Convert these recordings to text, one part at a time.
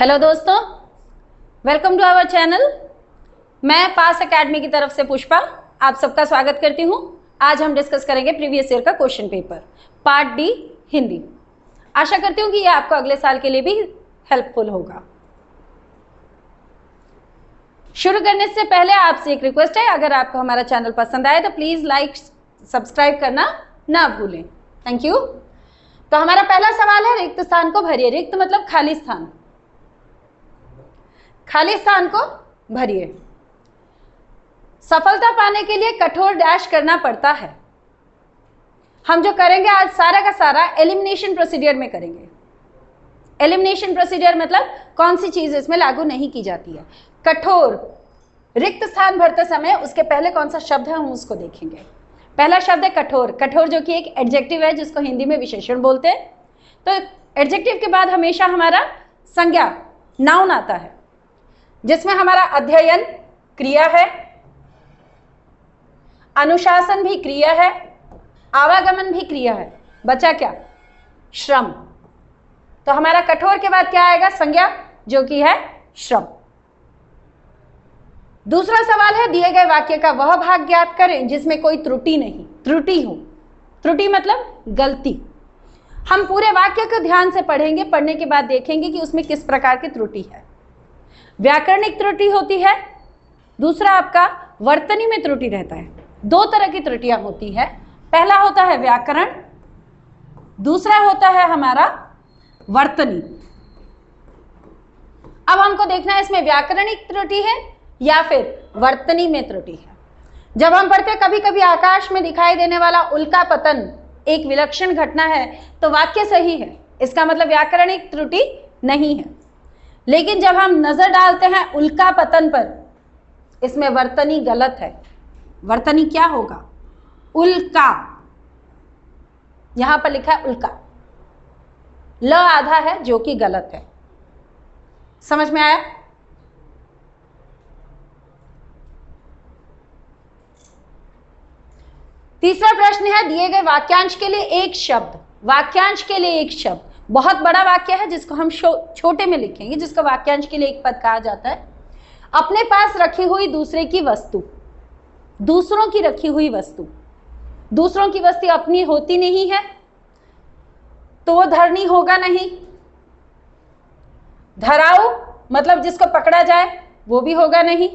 Hello दोस्तों, welcome to our channel. मैं पास academy की तरफ से पुष्पा आप सबका स्वागत करती हूं। आज हम डिस्कस करेंगे प्रीवियस ईयर का question paper part D Hindi. आशा करती हूं कि यह आपको अगले साल के लिए भी हेल्पफुल होगा। शुरू करने से पहले आपसे एक रिक्वेस्ट है, अगर आपको हमारा चैनल पसंद आए तो प्लीज लाइक सब्सक्राइब करना ना भूलें। Thank you. तो हमारा पहला सवाल है, रिक्त स्थान को भरिए। रिक्त मतलब खाली स्थान, खाली स्थान को भरिए। सफलता पाने के लिए कठोर डैश करना पड़ता है। हम जो करेंगे आज सारा का सारा एलिमिनेशन प्रोसीजर में करेंगे। एलिमिनेशन प्रोसीजर मतलब कौन सी चीज इसमें लागू नहीं की जाती है। कठोर, रिक्त स्थान भरते समय उसके पहले कौन सा शब्द है हम उसको देखेंगे। पहला शब्द है कठोर। कठोर जो कि एक एडजेक्टिव है जिसको हिंदी में विशेषण बोलते हैं। तो एडजेक्टिव के बाद हमेशा हमारा संज्ञा नाउन आता है, जिसमें हमारा अध्ययन क्रिया है, अनुशासन भी क्रिया है, आवागमन भी क्रिया है। बचा क्या? श्रम। तो हमारा कठोर के बाद क्या आएगा? संज्ञा जो कि है श्रम। दूसरा सवाल है, दिए गए वाक्य का वह भाग ज्ञात करें जिसमें कोई त्रुटि नहीं, त्रुटि हो। त्रुटि मतलब गलती। हम पूरे वाक्य को ध्यान से पढ़ेंगे, पढ़ने के बाद देखेंगे कि उसमें किस प्रकार की त्रुटि है। व्याकरणिक त्रुटि होती है, दूसरा आपका वर्तनी में त्रुटि रहता है। दो तरह की त्रुटियां होती है, पहला होता है व्याकरण, दूसरा होता है हमारा वर्तनी। अब हमको देखना है इसमें व्याकरणिक त्रुटि है या फिर वर्तनी में त्रुटि है। जब हम पढ़ते कभी कभी आकाश में दिखाई देने वाला उल्का पतन एक विलक्षण घटना है तो वाक्य सही है, इसका मतलब व्याकरणिक त्रुटि नहीं है। लेकिन जब हम नजर डालते हैं उल्का पतन पर, इसमें वर्तनी गलत है। वर्तनी क्या होगा? उल्का, यहां पर लिखा है उल्का, ल आधा है जो कि गलत है। समझ में आया? तीसरा प्रश्न है, दिए गए वाक्यांश के लिए एक शब्द। वाक्यांश के लिए एक शब्द बहुत बड़ा वाक्य है जिसको हम छोटे में लिखेंगे, जिसको वाक्यांश के लिए एक पद कहा जाता है। अपने पास रखी हुई दूसरे की वस्तु, दूसरों की रखी हुई वस्तु। दूसरों की वस्तु अपनी होती नहीं है तो वो धरनी होगा नहीं। धराऊ मतलब जिसको पकड़ा जाए वो भी होगा नहीं।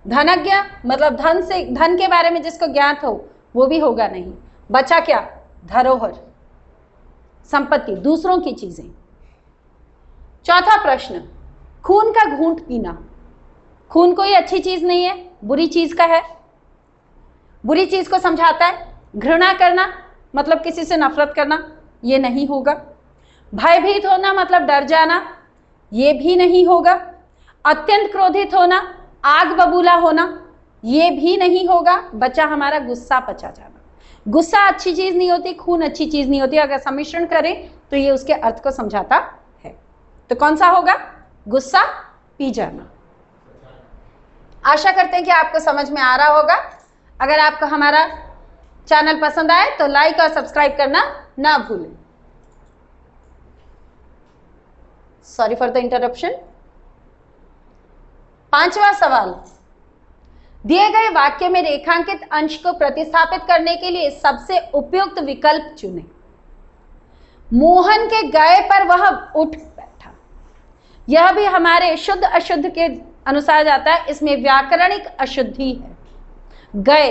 धनज्ञ मतलब धन के बारे में जिसको ज्ञात हो वो भी होगा नहीं। बचा क्या? धरोहर, संपत्ति, दूसरों की चीजें। चौथा प्रश्न, खून का घूंट पीना। खून कोई अच्छी चीज नहीं है, बुरी चीज का है। बुरी चीज को समझाता है। घृणा करना मतलब किसी से नफरत करना, ये नहीं होगा। भयभीत होना मतलब डर जाना, ये भी नहीं होगा। अत्यंत क्रोधित होना, आग बबूला होना, ये भी नहीं होगा। बचा हमारा गुस्सा पचा जाना। गुस्सा अच्छी चीज नहीं होती, खून अच्छी चीज नहीं होती। अगर सम्मिश्रण करें तो ये उसके अर्थ को समझाता है। तो कौन सा होगा? गुस्सा पी जाना। आशा करते हैं कि आपको समझ में आ रहा होगा। अगर आपको हमारा चैनल पसंद आए तो लाइक और सब्सक्राइब करना ना भूलें। Sorry for the interruption. पांचवा सवाल, दिए गए वाक्य में रेखांकित अंश को प्रतिस्थापित करने के लिए सबसे उपयुक्त विकल्प चुनें। मोहन के गए पर वह उठ बैठा, यह भी हमारे शुद्ध अशुद्ध के अनुसार जाता है। इसमें व्याकरणिक अशुद्धि है। गए,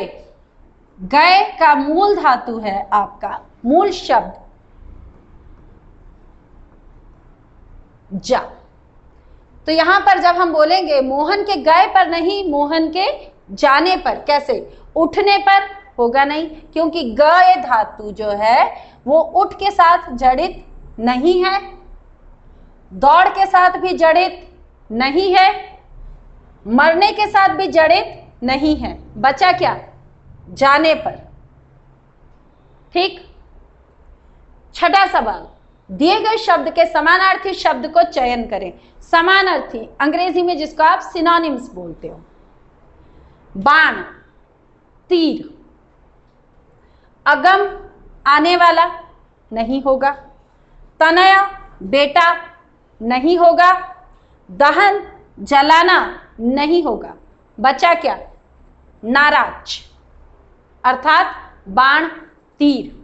गए का मूल धातु है आपका, मूल शब्द जा। तो यहां पर जब हम बोलेंगे मोहन के गए पर नहीं, मोहन के जाने पर। कैसे? उठने पर होगा नहीं, क्योंकि गए धातु जो है वो उठ के साथ जड़ित नहीं है, दौड़ के साथ भी जड़ित नहीं है, मरने के साथ भी जड़ित नहीं है। बचा क्या? जाने पर। ठीक। छठा सवाल, दिए गए शब्द के समानार्थी शब्द को चयन करें। समानार्थी अंग्रेजी में जिसको आप सिनोनिम्स बोलते हो। बाण, तीर। अगम आने वाला नहीं होगा। तनया बेटा नहीं होगा। दहन जलाना नहीं होगा। बचा क्या? नाराज, अर्थात बाण तीर,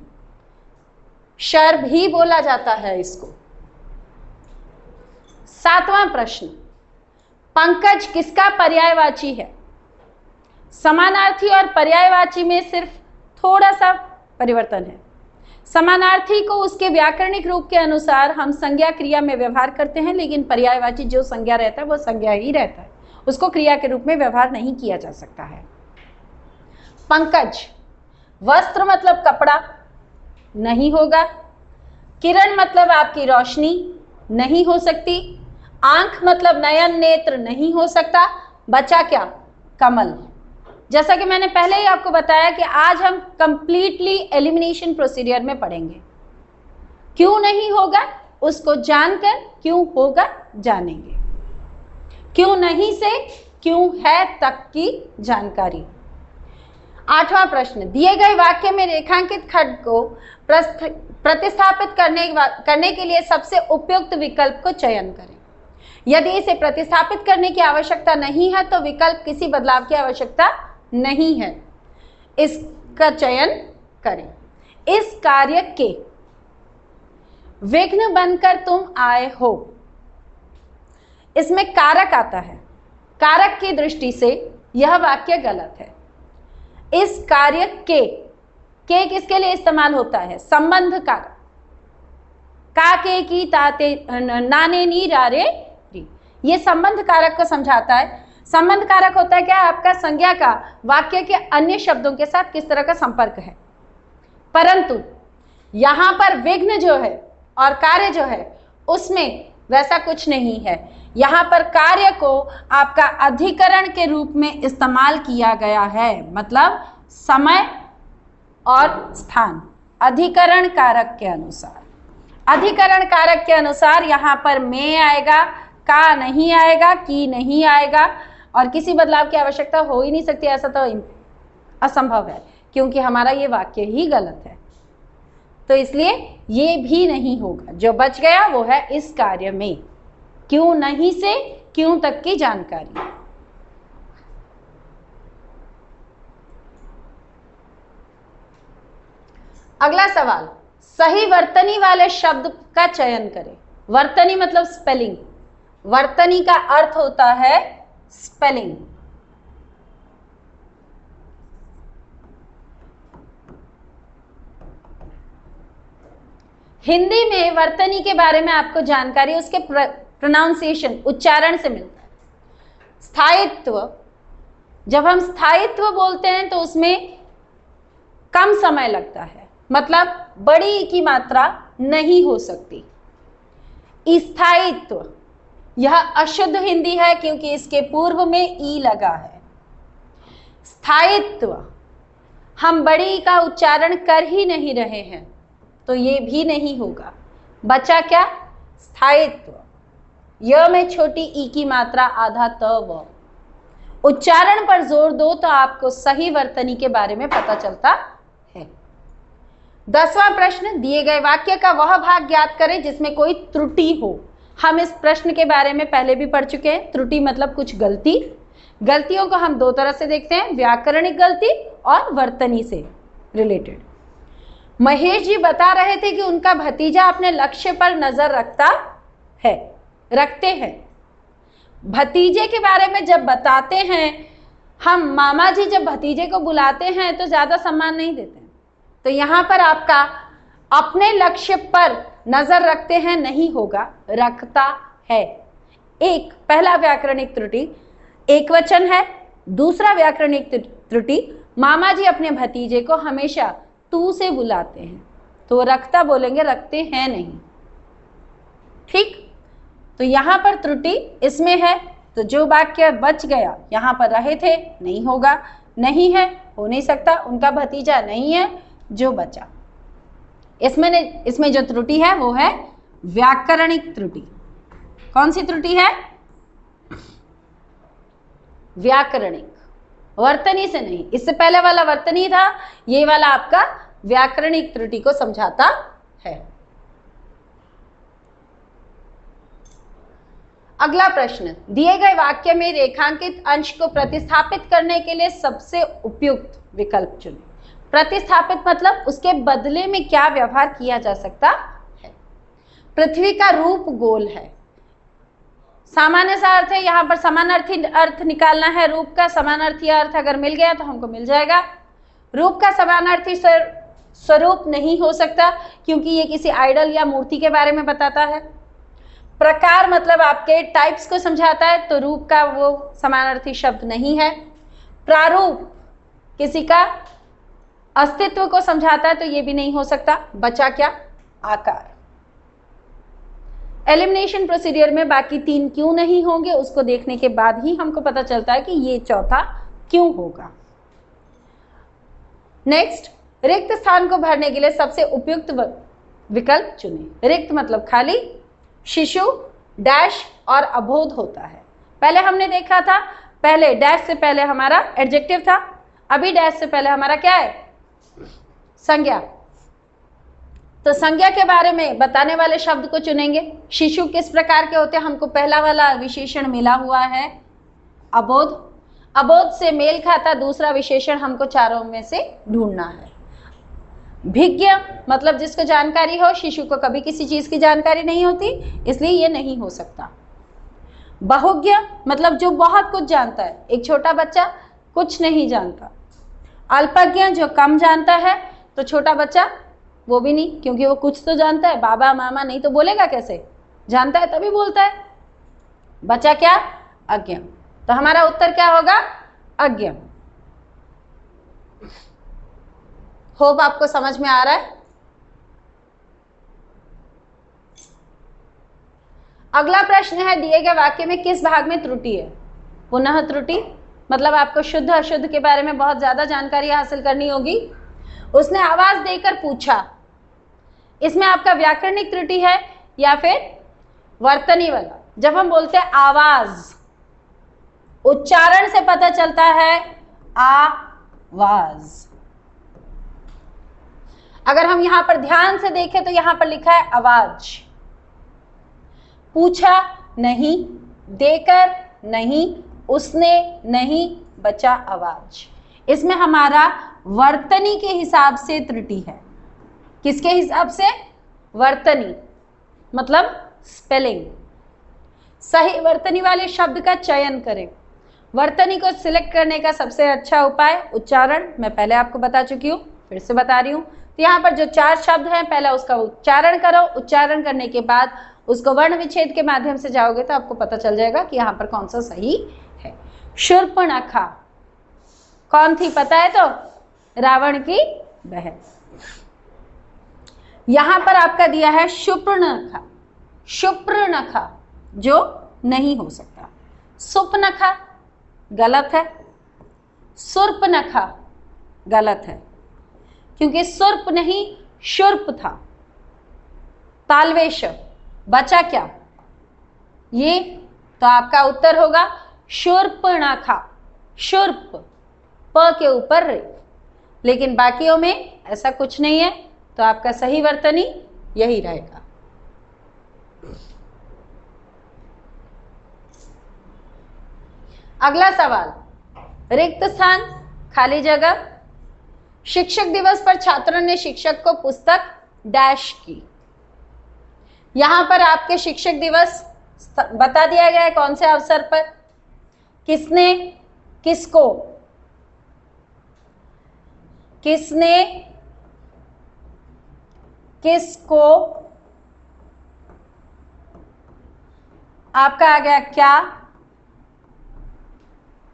शर भी बोला जाता है इसको। 7वां प्रश्न, पंकज किसका पर्यायवाची है? समानार्थी और पर्यायवाची में सिर्फ थोड़ा सा परिवर्तन है। समानार्थी को उसके व्याकरणिक रूप के अनुसार हम संज्ञा क्रिया में व्यवहार करते हैं, लेकिन पर्यायवाची जो संज्ञा रहता है वो संज्ञा ही रहता है, उसको क्रिया के रूप में व्यवहार नहीं किया जा सकता है। पंकज, वस्त्र मतलब कपड़ा नहीं होगा। किरण मतलब आपकी रोशनी नहीं हो सकती। आंख मतलब नयन नेत्र नहीं हो सकता। बचा क्या? कमल। जैसा कि मैंने पहले ही आपको बताया कि आज हम कंप्लीटली एलिमिनेशन प्रोसीजर में पढ़ेंगे। क्यों नहीं होगा उसको जानकर क्यों होगा जानेंगे। क्यों नहीं से क्यों है तक की जानकारी। 8वां प्रश्न, दिए गए वाक्य में रेखांकित खंड को प्रतिस्थापित करने के लिए सबसे उपयुक्त विकल्प को चयन करें। यदि इसे प्रतिस्थापित करने की आवश्यकता नहीं है तो विकल्प किसी बदलाव की आवश्यकता नहीं है, इसका चयन करें। इस कार्य के विघ्न बनकर तुम आए हो, इसमें कारक आता है। कारक की दृष्टि से यह वाक्य गलत है। इस कार्य के किसके लिए इस्तेमाल होता है? संबंध कारक। काके की ताते नाने नी रारे री, ये संबंध कारक को समझाता है। संबंध कारक होता है क्या? आपका संज्ञा का वाक्य के अन्य शब्दों के साथ किस तरह का संपर्क है। परंतु यहां पर विघ्न जो है और कार्य जो है उसमें वैसा कुछ नहीं है। यहां पर कार्य को आपका अधिकरण के रूप में इस्तेमाल किया गया है, मतलब समय और स्थान, अधिकरण कारक के अनुसार। अधिकरण कारक के अनुसार यहां पर में आएगा, का नहीं आएगा, की नहीं आएगा, और किसी बदलाव की आवश्यकता हो ही नहीं सकती। ऐसा तो असंभव है क्योंकि हमारा ये वाक्य ही गलत है, तो इसलिए ये भी नहीं होगा। जो बच गया वो है इस कार्य में क्यों नहीं से क्यों तक की जानकारी। अगला सवाल, सही वर्तनी वाले शब्द का चयन करें। वर्तनी मतलब स्पेलिंग। वर्तनी का अर्थ होता है स्पेलिंग। हिंदी में वर्तनी के बारे में आपको जानकारी उसके प्रोनाउंसिएशन, उच्चारण से मिलता है। स्थायित्व, जब हम स्थायित्व बोलते हैं तो उसमें कम समय लगता है, मतलब बड़ी की मात्रा नहीं हो सकती। स्थायित्व यह अशुद्ध हिंदी है क्योंकि इसके पूर्व में ई लगा है। स्थायित्व, हम बड़ी का उच्चारण कर ही नहीं रहे हैं तो ये भी नहीं होगा। बचा क्या? स्थायित्व। य में छोटी ई की मात्रा आधा त व। उच्चारण पर जोर दो तो आपको सही वर्तनी के बारे में पता चलता है। 10वां प्रश्न, दिए गए वाक्य का वह भाग ज्ञात करें जिसमें कोई त्रुटि हो। हम इस प्रश्न के बारे में पहले भी पढ़ चुके हैं। त्रुटि मतलब कुछ गलती। गलतियों को हम दो तरह से देखते हैं, व्याकरणिक गलती और वर्तनी से रिलेटेड। महेश जी बता रहे थे कि उनका भतीजा अपने लक्ष्य पर नजर रखते हैं। भतीजे के बारे में जब बताते हैं हम, मामा जी जब भतीजे को बुलाते हैं तो ज्यादा सम्मान नहीं देते हैं। तो यहां पर आपका अपने लक्ष्य पर नजर रखते हैं नहीं होगा, रखता है। एक पहला व्याकरणिक त्रुटि एक वचन है। दूसरा व्याकरणिक त्रुटि, मामा जी अपने भतीजे को हमेशा तू से बुलाते हैं तो रखता बोलेंगे, रखते हैं नहीं। ठीक, तो यहां पर त्रुटि इसमें है। तो जो वाक्य बच गया, यहां पर रहे थे नहीं होगा, नहीं है हो नहीं सकता, उनका भतीजा नहीं है, जो बचा इसमें जो त्रुटि है वो है व्याकरणिक त्रुटि। कौन सी त्रुटि है? व्याकरणिक, वर्तनी से नहीं। इससे पहले वाला वर्तनी था, ये वाला आपका व्याकरणिक त्रुटि को समझाता है। अगला प्रश्न, दिए गए वाक्य में रेखांकित अंश को प्रतिस्थापित करने के लिए सबसे उपयुक्त विकल्प चुनें। प्रतिस्थापित मतलब उसके बदले में क्या व्यवहार किया जा सकता है। पृथ्वी का रूप गोल है, सामान्य सा अर्थ है, यहाँ पर समानार्थी अर्थ निकालना है। रूप का समानार्थी अर्थ अगर मिल गया तो हमको मिल जाएगा। रूप का समानार्थी स्वरूप नहीं हो सकता क्योंकि ये किसी आइडल या मूर्ति के बारे में बताता है। प्रकार मतलब आपके टाइप्स को समझाता है, तो रूप का वो समानार्थी शब्द नहीं है। प्रारूप किसी का अस्तित्व को समझाता है, तो ये भी नहीं हो सकता। बचा क्या? आकार। एलिमिनेशन प्रोसीडियर में बाकी 3 क्यों नहीं होंगे उसको देखने के बाद ही हमको पता चलता है कि ये चौथा क्यों होगा। नेक्स्ट, रिक्त स्थान को भरने के लिए सबसे उपयुक्त विकल्प चुनें। रिक्त मतलब खाली, शिशु, डैश और अबोध होता है। पहले हमने देखा था, पहले डैश से पहले हमारा एडजेक्टिव था, अभी डैश से पहले हमारा क्या है? संज्ञा। तो संज्ञा के बारे में बताने वाले शब्द को चुनेंगे। शिशु किस प्रकार के होते हैं? हमको पहला वाला विशेषण मिला हुआ है अबोध। अबोध से मेल खाता दूसरा विशेषण हमको चारों में से ढूंढना है। भिज्ञ मतलब जिसको जानकारी हो, शिशु को कभी किसी चीज की जानकारी नहीं होती, इसलिए ये नहीं हो सकता। बहुज्ञ मतलब जो बहुत कुछ जानता है, एक छोटा बच्चा कुछ नहीं जानता। अल्पज्ञ जो कम जानता है, तो छोटा बच्चा वो भी नहीं, क्योंकि वो कुछ तो जानता है, बाबा मामा नहीं तो बोलेगा कैसे? जानता है तभी बोलता है। बचा क्या? अज्ञ। तो हमारा उत्तर क्या होगा? अज्ञ। होप आपको समझ में आ रहा है। अगला प्रश्न है, दिए गए वाक्य में किस भाग में त्रुटि है? पुनः त्रुटि मतलब आपको शुद्ध अशुद्ध के बारे में बहुत ज्यादा जानकारी हासिल करनी होगी। उसने आवाज देकर पूछा, इसमें आपका व्याकरणिक त्रुटि है या फिर वर्तनी वाला? जब हम बोलते हैं आवाज, उच्चारण से पता चलता है आवाज। अगर हम यहां पर ध्यान से देखें तो यहां पर लिखा है आवाज। पूछा नहीं, देकर नहीं, उसने नहीं, बचा आवाज। इसमें हमारा वर्तनी के हिसाब से त्रुटि है। किसके हिसाब से? वर्तनी मतलब स्पेलिंग। सही वर्तनी वाले शब्द का चयन करें। वर्तनी को सिलेक्ट करने का सबसे अच्छा उपाय उच्चारण, मैं पहले आपको बता चुकी हूं, फिर से बता रही हूं। तो यहाँ पर जो 4 शब्द हैं, पहले उसका उच्चारण करो। उच्चारण करने के बाद उसको वर्ण विच्छेद के माध्यम से जाओगे तो आपको पता चल जाएगा कि यहाँ पर कौन सा सही है। शूर्पणखा कौन थी पता है? तो रावण की बहन। यहां पर आपका दिया है शुप्रणखा। शुप्रणखा जो नहीं हो सकता। सुपनखा गलत है। सुर्पनखा गलत है, क्योंकि सुर्प नहीं शुर्प था। तालवेश बचा क्या? ये तो आपका उत्तर होगा शूर्पणखा। शुर्प प के ऊपर रे, लेकिन बाकियों में ऐसा कुछ नहीं है, तो आपका सही वर्तनी यही रहेगा। अगला सवाल, रिक्त स्थान, खाली जगह। शिक्षक दिवस पर छात्रों ने शिक्षक को पुस्तक डैश की। यहां पर आपके शिक्षक दिवस बता दिया गया है कौन से अवसर पर, किसने किसको, किसने किसको, आपका आ गया क्या,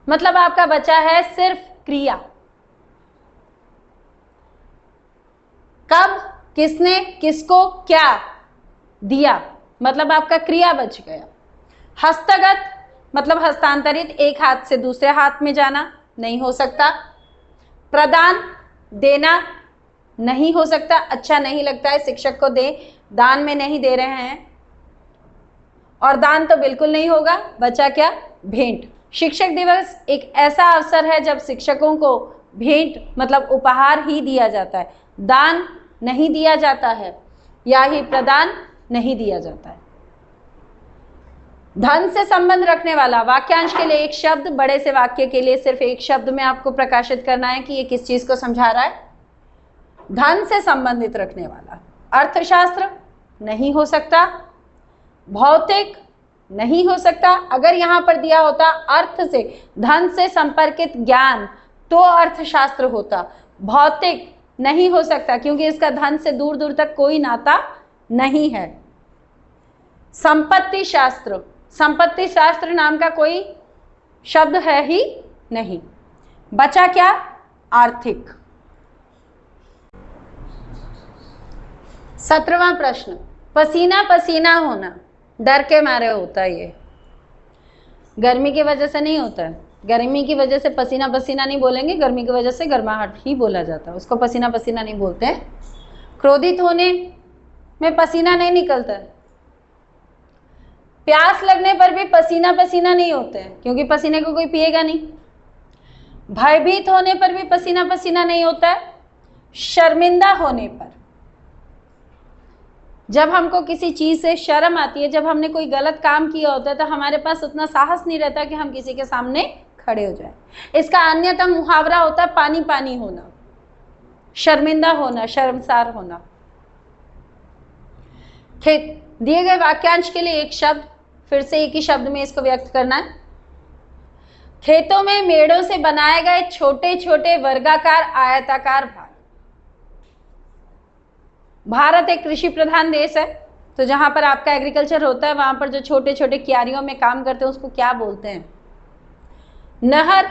मतलब आपका बचा है सिर्फ क्रिया। कब, किसने, किसको, क्या दिया, मतलब आपका क्रिया बच गया। हस्तगत मतलब हस्तांतरित, एक हाथ से दूसरे हाथ में जाना, नहीं हो सकता। प्रदान देना नहीं हो सकता, अच्छा नहीं लगता है शिक्षक को दे, दान में नहीं दे रहे हैं। और दान तो बिल्कुल नहीं होगा। बचा क्या? भेंट। शिक्षक दिवस एक ऐसा अवसर है जब शिक्षकों को भेंट मतलब उपहार ही दिया जाता है, दान नहीं दिया जाता है, या ही प्रदान नहीं दिया जाता है। धन से संबंध रखने वाला वाक्यांश के लिए एक शब्द, बड़े से वाक्य के लिए सिर्फ एक शब्द में आपको प्रकाशित करना है कि ये किस चीज को समझा रहा है। धन से संबंधित रखने वाला अर्थशास्त्र नहीं हो सकता, भौतिक नहीं हो सकता। अगर यहां पर दिया होता अर्थ से, धन से संपर्कित ज्ञान, तो अर्थशास्त्र होता। भौतिक नहीं हो सकता क्योंकि इसका धन से दूर दूर तक कोई नाता नहीं है। संपत्ति शास्त्र, संपत्ति शास्त्र नाम का कोई शब्द है ही नहीं। बचा क्या? आर्थिक। 17वां प्रश्न, पसीना पसीना होना डर के मारे होता है। ये गर्मी की वजह से नहीं होता है। गर्मी की वजह से पसीना पसीना नहीं बोलेंगे, गर्मी की वजह से गर्माहट ही बोला जाता है, उसको पसीना पसीना नहीं बोलते हैं। क्रोधित होने में पसीना नहीं निकलता है। प्यास लगने पर भी पसीना पसीना नहीं होते हैं क्योंकि पसीने को कोई पिएगा नहीं। भयभीत होने पर भी पसीना पसीना नहीं होता है। शर्मिंदा होने पर, जब हमको किसी चीज से शर्म आती है, जब हमने कोई गलत काम किया होता है तो हमारे पास उतना साहस नहीं रहता कि हम किसी के सामने खड़े हो जाए। इसका अन्यतम मुहावरा होता है पानी पानी होना, शर्मिंदा होना, शर्मसार होना। दिए गए वाक्यांश के लिए एक शब्द, फिर से एक ही शब्द में इसको व्यक्त करना है। खेतों में मेड़ों से बनाए गए छोटे छोटे वर्गाकार आयताकार भाग। भारत एक कृषि प्रधान देश है, तो जहां पर आपका एग्रीकल्चर होता है वहां पर जो छोटे छोटे क्यारियों में काम करते हैं उसको क्या बोलते हैं? नहर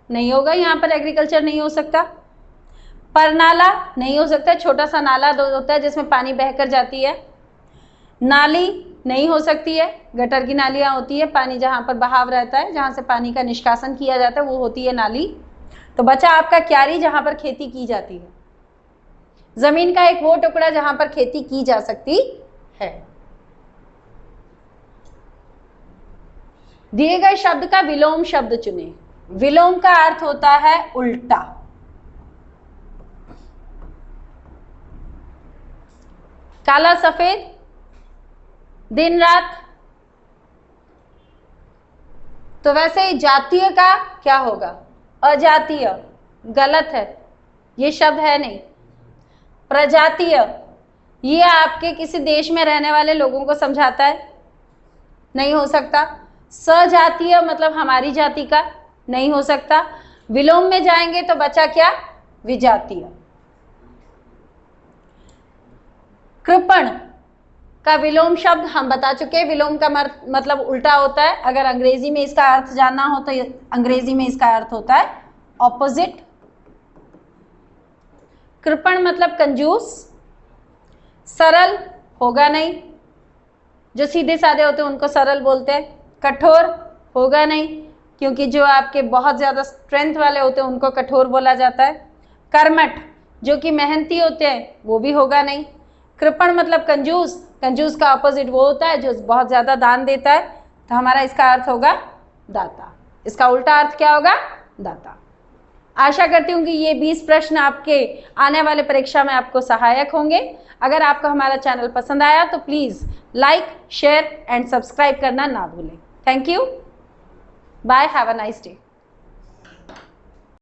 नहीं होगा, यहाँ पर एग्रीकल्चर नहीं हो सकता। परनाला नहीं हो सकता, छोटा सा नाला होता है जिसमें पानी बहकर जाती है। नाली नहीं हो सकती है, गटर की नालियां होती है, पानी जहां पर बहाव रहता है, जहां से पानी का निष्कासन किया जाता है वो होती है नाली। तो बचा आपका क्यारी जहां पर खेती की जाती है, जमीन का एक वो टुकड़ा जहां पर खेती की जा सकती है। दिए गए शब्द का विलोम शब्द चुने। विलोम का अर्थ होता है उल्टा। काला सफेद, दिन रात। तो वैसे ही जातीय का क्या होगा? अजातीय, गलत है, ये शब्द है नहीं। प्रजातीय, ये आपके किसी देश में रहने वाले लोगों को समझाता है, नहीं हो सकता। सजातीय मतलब हमारी जाति का, नहीं हो सकता। विलोम में जाएंगे तो बचा क्या? विजातीय। कृपण का विलोम शब्द हम बता चुके हैं, विलोम का मतलब उल्टा होता है। अगर अंग्रेजी में इसका अर्थ जानना हो तो अंग्रेजी में इसका अर्थ होता है ऑपोजिट। कृपण मतलब कंजूस। सरल होगा नहीं, जो सीधे साधे होते हैं उनको सरल बोलते हैं। कठोर होगा नहीं क्योंकि जो आपके बहुत ज्यादा स्ट्रेंथ वाले होते हैं उनको कठोर बोला जाता है। कर्मठ, जो कि मेहनती होते हैं, वो भी होगा नहीं। कृपण मतलब कंजूस, कंजूस का ऑपोजिट वो होता है जो बहुत ज्यादा दान देता है, तो हमारा इसका अर्थ होगा दाता। इसका उल्टा अर्थ क्या होगा? दाता। आशा करती हूँ कि ये 20 प्रश्न आपके आने वाले परीक्षा में आपको सहायक होंगे। अगर आपको हमारा चैनल पसंद आया तो please like, share and subscribe करना ना भूलें। Thank you, bye, have a nice day.